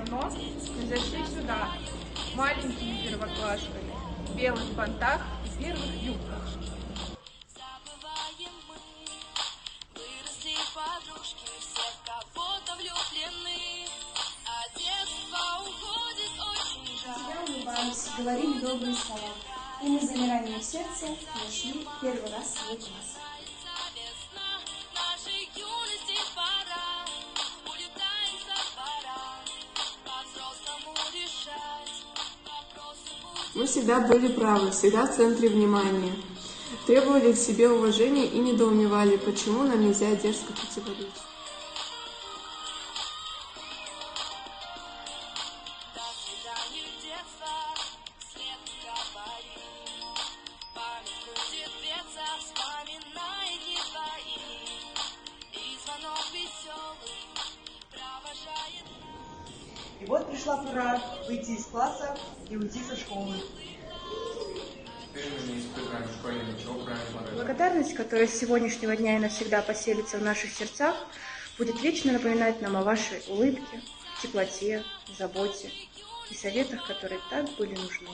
давно мы зашли сюда, маленькими первоклашками, в белых бантах и первых юбках. Всегда улыбались, говорили добрые слова. И мы замиранием сердца нашли первый раз свой класс. Мы всегда были правы, всегда в центре внимания. Требовали к себе уважения и недоумевали, почему нам нельзя дерзко противоречить. И вот пришла пора выйти из класса и уйти со школы. Благодарность, которая с сегодняшнего дня и навсегда поселится в наших сердцах, будет вечно напоминать нам о вашей улыбке, теплоте, заботе и советах, которые так были нужны.